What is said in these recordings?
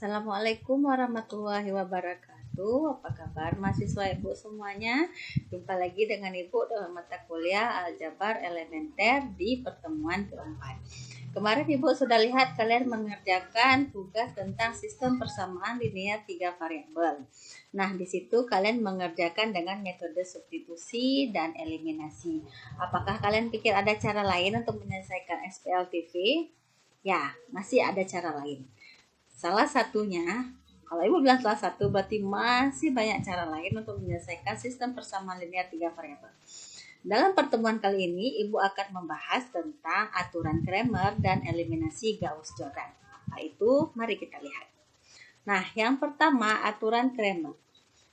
Assalamualaikum warahmatullahi wabarakatuh. Apa kabar mahasiswa Ibu semuanya? Jumpa lagi dengan Ibu dalam mata kuliah Aljabar Elementer di pertemuan keempat. Kemarin Ibu sudah lihat kalian mengerjakan tugas tentang sistem persamaan linear 3 variabel. Nah, di situ kalian mengerjakan dengan metode substitusi dan eliminasi. Apakah kalian pikir ada cara lain untuk menyelesaikan SPLTV? Ya, masih ada cara lain. Salah satunya, kalau Ibu bilang salah satu, berarti masih banyak cara lain untuk menyelesaikan sistem persamaan linear 3 variabel. Dalam pertemuan kali ini, Ibu akan membahas tentang aturan Cramer dan eliminasi Gauss-Jordan. Apa itu? Mari kita lihat. Nah, yang pertama, aturan Cramer.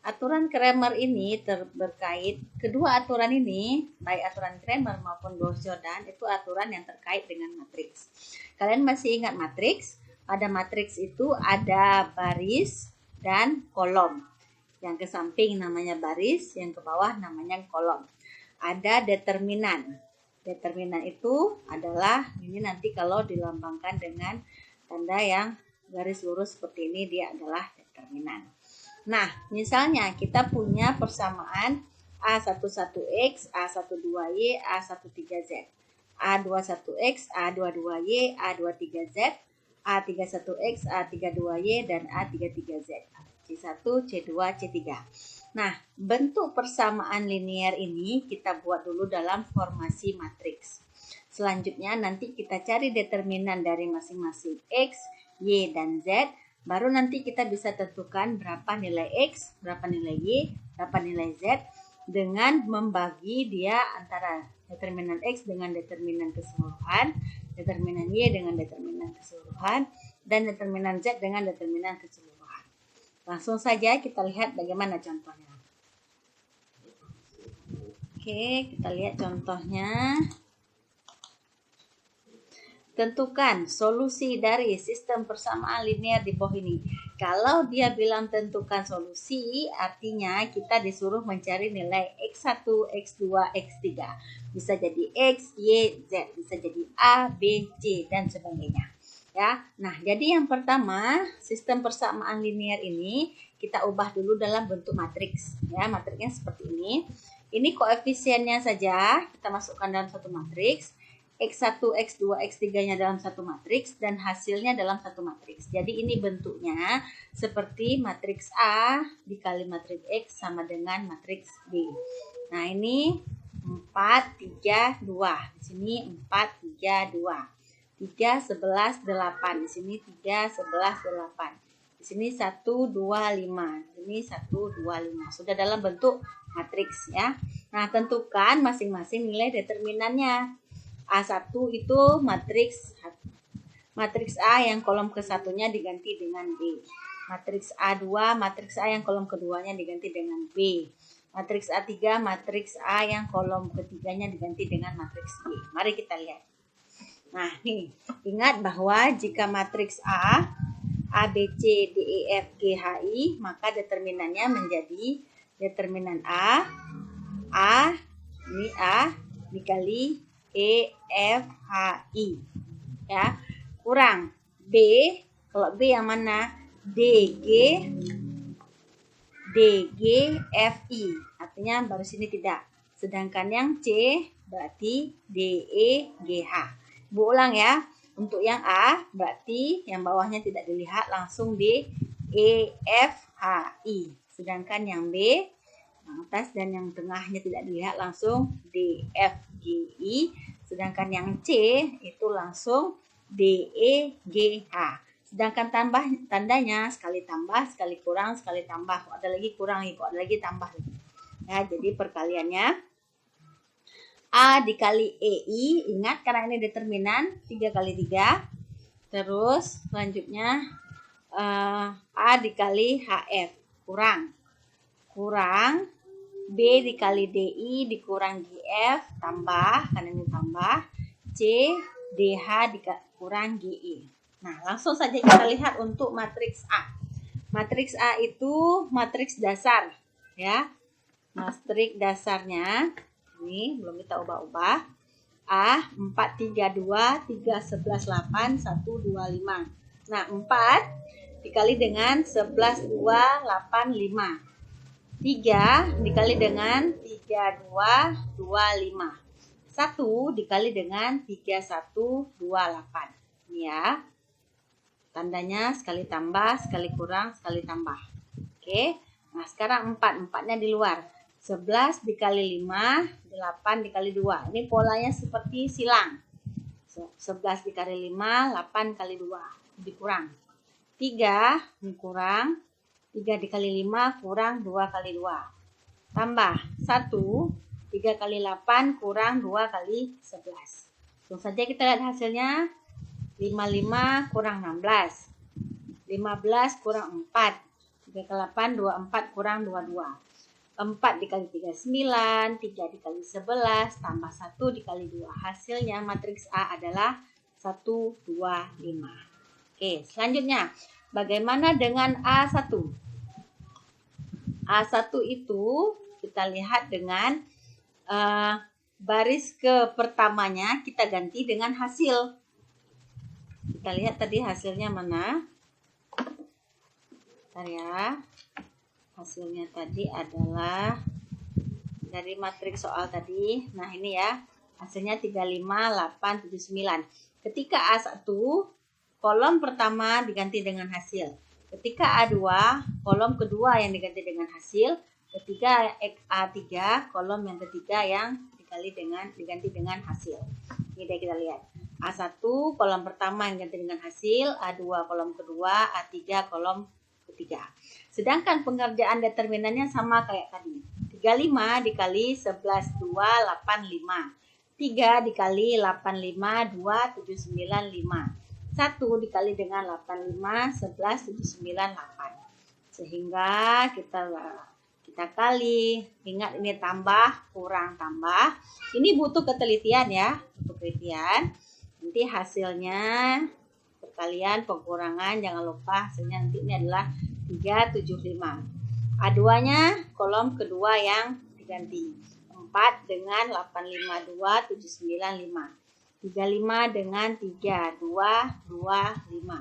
Aturan Cramer ini berkait, kedua aturan ini, baik aturan Cramer maupun Gauss-Jordan, itu aturan yang terkait dengan matriks. Kalian masih ingat matriks? Pada matriks itu ada baris dan kolom. Yang ke samping namanya baris, yang ke bawah namanya kolom. Ada determinan. Determinan itu adalah, ini nanti kalau dilambangkan dengan tanda yang garis lurus seperti ini, dia adalah determinan. Nah, misalnya kita punya persamaan A11X, A12Y, A13Z. A21X, A22Y, A23Z, A31X, A32Y, dan A33Z. C1, C2, C3. Nah, bentuk persamaan linear ini kita buat dulu dalam formasi matriks. Selanjutnya nanti kita cari determinan dari masing-masing X, Y, dan Z. Baru nanti kita bisa tentukan berapa nilai X, berapa nilai Y, berapa nilai Z, dengan membagi dia antara determinan X dengan determinan keseluruhan, determinan Y dengan determinan keseluruhan, dan determinan Z dengan determinan keseluruhan. Langsung saja kita lihat bagaimana contohnya. Oke, kita lihat contohnya. Tentukan solusi dari sistem persamaan linear di bawah ini. Kalau dia bilang tentukan solusi, artinya kita disuruh mencari nilai X1, X2, X3. Bisa jadi X, Y, Z. Bisa jadi A, B, C, dan sebagainya. Ya. Nah, jadi yang pertama, sistem persamaan linear ini kita ubah dulu dalam bentuk matriks. Ya, matriksnya seperti ini. Ini koefisiennya saja kita masukkan dalam satu matriks. X1, X2, X3-nya dalam satu matriks dan hasilnya dalam satu matriks. Jadi ini bentuknya seperti matriks A dikali matriks X sama dengan matriks B. Nah, ini 4, 3, 2. Di sini 4, 3, 2. 3, 11, 8. Di sini 3, 11, 8. Di sini 1, 2, 5. Ini 1, 2, 5. Sudah dalam bentuk matriks ya. Nah, tentukan masing-masing nilai determinannya. A1 itu matriks A yang kolom ke-1-nya diganti dengan B. Matriks A2, matriks A yang kolom keduanya diganti dengan B. Matriks A3, matriks A yang kolom ketiganya diganti dengan matriks B. Mari kita lihat. Nah, nih, ingat bahwa jika matriks A, B, C, D, E, F, G, H, I, maka determinannya menjadi determinan A, ini A dikali E, F, H, I. Ya, kurang B, kalau B yang mana? D, G, F, I. Artinya baru sini tidak. Sedangkan yang C berarti D, E, G, H. Bu ulang ya. Untuk yang A berarti yang bawahnya tidak dilihat, langsung D, E, F, H, I. Sedangkan yang B, yang atas dan yang tengahnya tidak dilihat, langsung D, F, G, I. Sedangkan yang C itu langsung D, E, G, H. Sedangkan tandanya sekali tambah, sekali kurang, sekali tambah. Kok ada lagi kurang, kok ada lagi tambah. Ya, jadi perkaliannya A dikali EI, ingat karena ini determinan 3 kali 3. Terus selanjutnya A dikali HF, kurang B dikali DI dikurang GF, tambah, karena ini tambah, C, DH dikurang GI. Nah, langsung saja kita lihat untuk matriks A. Matriks A itu matriks dasar, ya. Matriks dasarnya, ini belum kita ubah-ubah. A, 4, 3, 2, 3, 11, 8, 1, 2, 5. Nah, 4 dikali dengan 11, 2, 8, 5. 3 dikali dengan 3, 2, 2, 5. 1 dikali dengan 3, 1, 2, 8. Ini ya. Tandanya sekali tambah, sekali kurang, sekali tambah. Oke. Nah, sekarang 4. 4-nya di luar. 11 dikali 5, 8 dikali 2. Ini polanya seperti silang. 11 dikali 5, 8 kali 2. Dikurang. 3 kurang. 3 dikali 5 kurang 2 kali 2. Tambah 1, 3 kali 8 kurang 2 kali 11. Langsung saja kita lihat hasilnya. 55 kurang 16. 15 kurang 4. 3 kali 8, 24 kurang 22. 4 dikali 3, 9. 3 dikali 11 tambah 1 dikali 2. Hasilnya matriks A adalah 1, 2, 5. Oke, selanjutnya. Bagaimana dengan A1? A1 itu kita lihat dengan baris ke pertamanya kita ganti dengan hasil. Kita lihat tadi hasilnya mana? Bentar ya. Hasilnya tadi adalah dari matriks soal tadi. Nah, ini ya. Hasilnya 35, 8, 7, 9. Ketika A1, kolom pertama diganti dengan hasil. Ketika A2, kolom kedua yang diganti dengan hasil. Ketika A3, kolom yang ketiga yang diganti dengan hasil. Ini deh kita lihat. A1, kolom pertama yang diganti dengan hasil. A2, kolom kedua. A3, kolom ketiga. Sedangkan pengerjaan determinannya sama kayak tadi. 35 dikali 11, 2, 8, 5. 3 dikali 85, 2, 7, 9, 5. 1 dikali dengan 85, 11, 7, 9, 8. Sehingga kita kali. Ingat ini tambah, kurang, tambah. Ini butuh ketelitian ya. Butuh ketelitian. Nanti hasilnya perkalian, pengurangan, jangan lupa hasilnya nanti ini adalah 375. A2-nya kolom kedua yang diganti. 4 dengan 852, 795. 35 dengan 3, 2, 2, 5.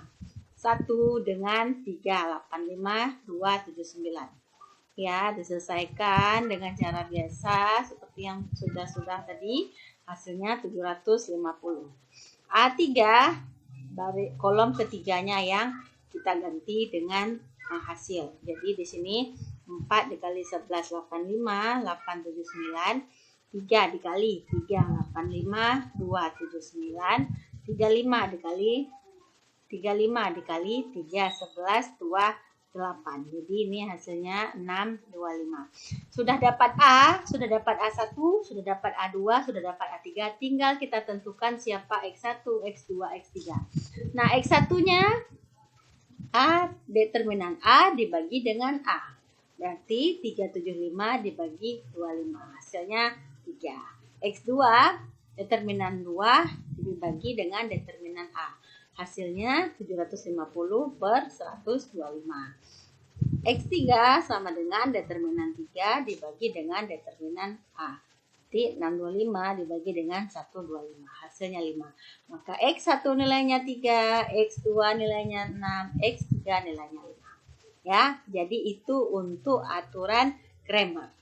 1 dengan 3, 85, 2, 79. Ya, diselesaikan dengan cara biasa seperti yang sudah tadi. Hasilnya 750. A3 kolom ketiganya yang kita ganti dengan hasil. Jadi di sini 4 dikali 11, 85, 879. 3 dikali 3, 85, 2, 79. 35 dikali 3, 11, 2, 8. Jadi ini hasilnya 625. Sudah dapat A, sudah dapat A1, sudah dapat A2, sudah dapat A3. Tinggal kita tentukan siapa X1, X2, X3. Nah, X1-nya A, determinan A dibagi dengan A. Berarti 375 dibagi 25. Hasilnya 3. X2, determinan 2 dibagi dengan determinan A. Hasilnya 750 per 125. X3 sama dengan determinan 3 dibagi dengan determinan A. Jadi 625 dibagi dengan 125. Hasilnya 5. Maka X1 nilainya 3, X2 nilainya 6, X3 nilainya 5. Ya, jadi itu untuk aturan Cramer.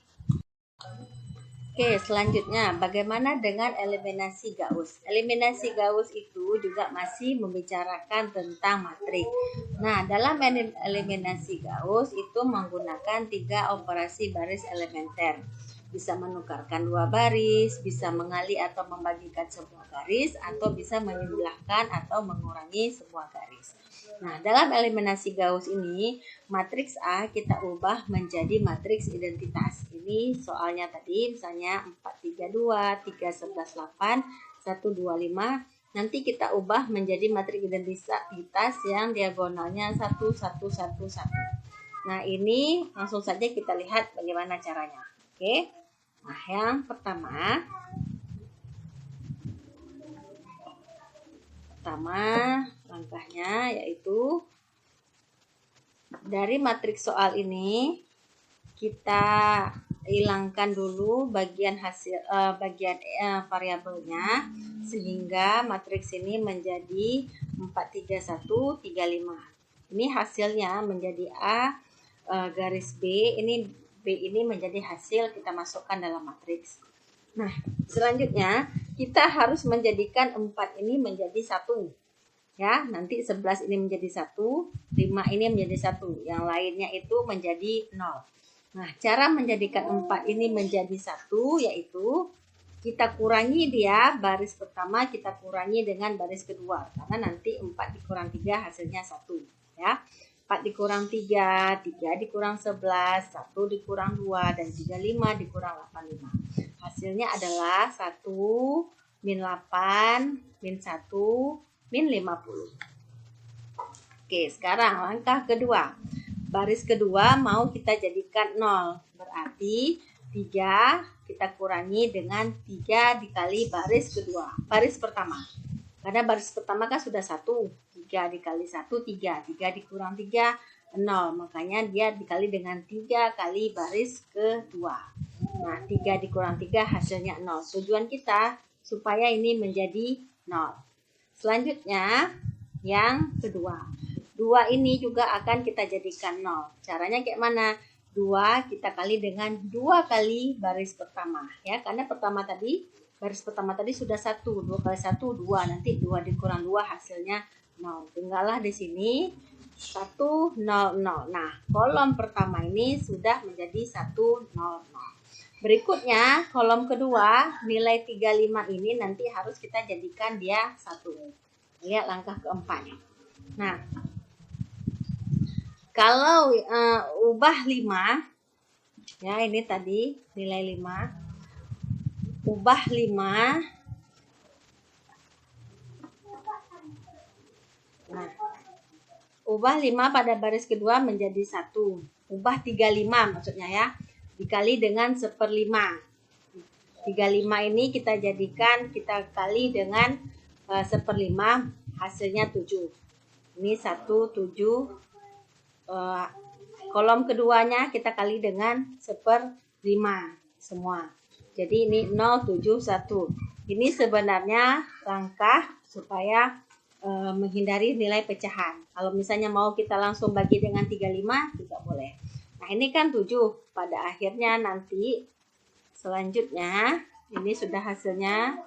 Oke, selanjutnya bagaimana dengan eliminasi Gauss? Eliminasi Gauss itu juga masih membicarakan tentang matriks. Nah, dalam eliminasi Gauss itu menggunakan 3 operasi baris elementer. Bisa menukarkan 2 baris, bisa mengali atau membagikan sebuah garis, atau bisa menjumlahkan atau mengurangi sebuah garis. Nah, dalam eliminasi Gauss ini, matriks A kita ubah menjadi matriks identitas. Ini soalnya tadi, misalnya 432, 3, 11, 8, 1, 2, 5. Nanti kita ubah menjadi matriks identitas yang diagonalnya 1, 1, 1, 1. Nah, ini langsung saja kita lihat bagaimana caranya. Oke. Nah, yang pertama langkahnya yaitu dari matriks soal ini kita hilangkan dulu bagian variabelnya sehingga matriks ini menjadi 43135. Ini hasilnya menjadi A garis B, ini B ini menjadi hasil kita masukkan dalam matriks. Nah, selanjutnya kita harus menjadikan 4 ini menjadi 1. Ya, nanti 11 ini menjadi 1, 5 ini menjadi 1. Yang lainnya itu menjadi 0. Nah, cara menjadikan 4 ini menjadi 1 yaitu kita kurangi dia baris pertama, kita kurangi dengan baris kedua. Karena nanti 4 dikurang 3 hasilnya 1. Ya, 4 dikurang 3, 3 dikurang 11, 1 dikurang 2, dan 35 dikurang 85. Hasilnya adalah 1 min 8 min 1 min 50. Oke, sekarang langkah kedua. Baris kedua mau kita jadikan 0. Berarti 3 kita kurangi dengan 3 dikali baris kedua. Baris pertama. Karena baris pertama kan sudah 1. 3 dikali 1, 3. 3 dikurang 3, 0. Makanya dia dikali dengan 3 kali baris kedua. Nah, 3 dikurang 3 hasilnya 0. Tujuan kita supaya ini menjadi 0. Selanjutnya, yang kedua. 2 ini juga akan kita jadikan 0. Caranya kayak mana? 2 kita kali dengan 2 kali baris pertama. Ya, karena baris pertama tadi sudah 1. 2 kali 1, 2. Nanti 2 dikurang 2 hasilnya 0. Tinggallah di sini 1, 0, 0. Nah, kolom pertama ini sudah menjadi 1, 0, 0. Berikutnya, kolom kedua, nilai 35 ini nanti harus kita jadikan dia 1. Lihat langkah keempat. Nah, kalau ubah 5, ya ini tadi nilai 5, ubah 5, nah, ubah 5 pada baris kedua menjadi 1, ubah 35 maksudnya ya, dikali dengan 1/5. 35 ini kita kali dengan 1/5, hasilnya 7. Ini 1, 7. Kolom keduanya kita kali dengan 1/5 semua. Jadi ini 0, 7, 1. Ini sebenarnya langkah supaya menghindari nilai pecahan. Kalau misalnya mau kita langsung bagi dengan 35 juga boleh. Nah, ini kan 7. Pada akhirnya nanti selanjutnya ini sudah hasilnya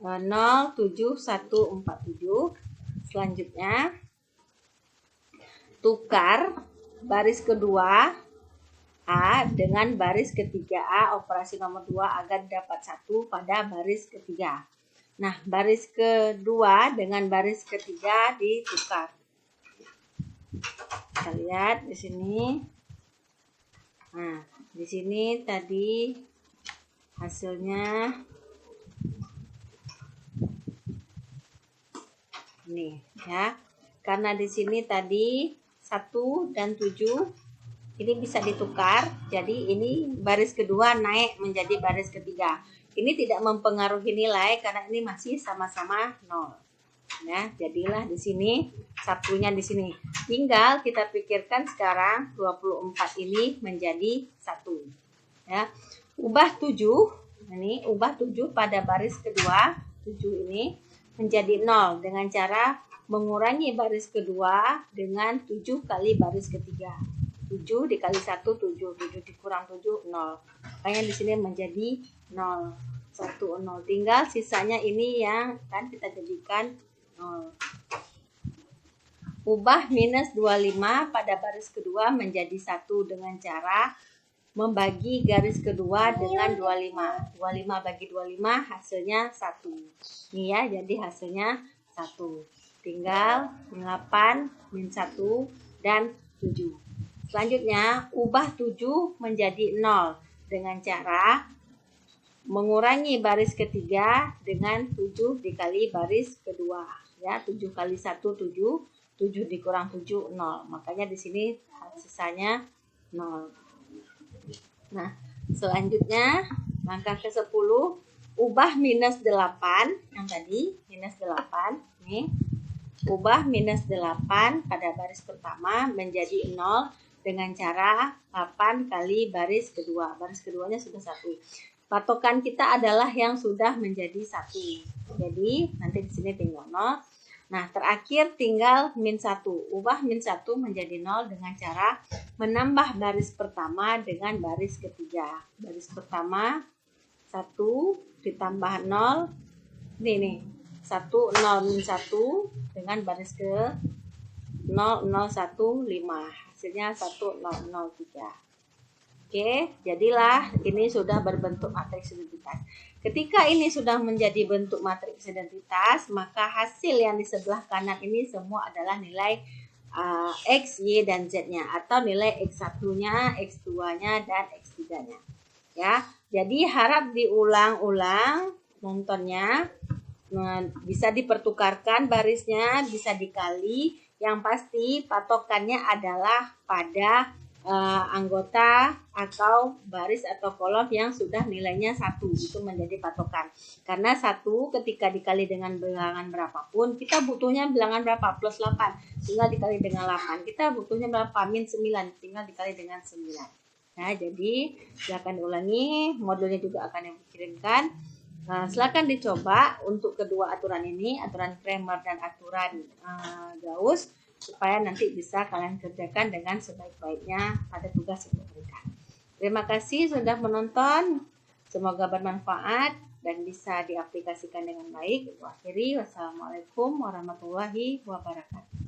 0, 7, 1, 4, 7. Selanjutnya tukar baris kedua A dengan baris ketiga A, operasi nomor 2 agar dapat 1 pada baris ketiga. Nah, baris kedua dengan baris ketiga ditukar. Kita lihat di sini. Nah, di sini tadi hasilnya ini ya. Karena di sini tadi 1 dan 7 ini bisa ditukar. Jadi ini baris kedua naik menjadi baris ketiga. Ini tidak mempengaruhi nilai karena ini masih sama-sama 0. Ya, jadilah di sini satunya di sini. Tinggal kita pikirkan sekarang 24 ini menjadi 1. Ya. Ubah 7, ini ubah 7 pada baris kedua, 7 ini menjadi 0 dengan cara mengurangi baris kedua dengan 7 kali baris ketiga. 7 dikali 1, 7. 7 dikurang 7, 0. Makanya di sini menjadi 0. 1, 0. Tinggal sisanya ini yang akan kita jadikan 0. Ubah minus 25 pada baris kedua menjadi 1 dengan cara membagi garis kedua dengan 25. 25 bagi 25 hasilnya 1. Ini ya, jadi hasilnya 1. Tinggal 8, min 1, dan 7. Selanjutnya, ubah 7 menjadi 0 dengan cara mengurangi baris ketiga dengan 7 dikali baris kedua. Ya, 7 kali 1, 7. 7 dikurang 7, 0. Makanya di sini sisanya 0. Nah, selanjutnya langkah ke-10, ubah minus 8 yang tadi, minus 8 nih. Ubah minus 8 pada baris pertama menjadi 0 dengan cara 8 kali baris kedua. Baris keduanya sudah 1. Patokan kita adalah yang sudah menjadi 1. Jadi nanti di sini tinggal 0. Nah, terakhir tinggal min 1. Ubah min 1 menjadi 0 dengan cara menambah baris pertama dengan baris ketiga. Baris pertama 1 ditambah 0. Ini 1 0 min 1 dengan baris ke 0 0 1 5. Hasilnya 1 0 0 3. Oke, jadilah ini sudah berbentuk matriks identitas. Ketika ini sudah menjadi bentuk matriks identitas, maka hasil yang di sebelah kanan ini semua adalah nilai X, Y, dan Z-nya, atau nilai X1-nya, X2-nya, dan X3-nya. Ya, jadi harap diulang-ulang nontonnya, bisa dipertukarkan barisnya, bisa dikali. Yang pasti patokannya adalah pada anggota atau baris atau kolom yang sudah nilainya 1, itu menjadi patokan. Karena 1 ketika dikali dengan bilangan berapapun, kita butuhnya bilangan berapa? Plus 8, tinggal dikali dengan 8. Kita butuhnya berapa? Min 9, tinggal dikali dengan 9. Nah, jadi silakan diulangi, modulnya juga akan dikirimkan. Silakan dicoba untuk kedua aturan ini, aturan Cramer dan aturan Gauss, supaya nanti bisa kalian kerjakan dengan sebaik-baiknya pada tugas yang diberikan. Terima kasih sudah menonton. Semoga bermanfaat dan bisa diaplikasikan dengan baik. Akhiri, wassalamualaikum warahmatullahi wabarakatuh.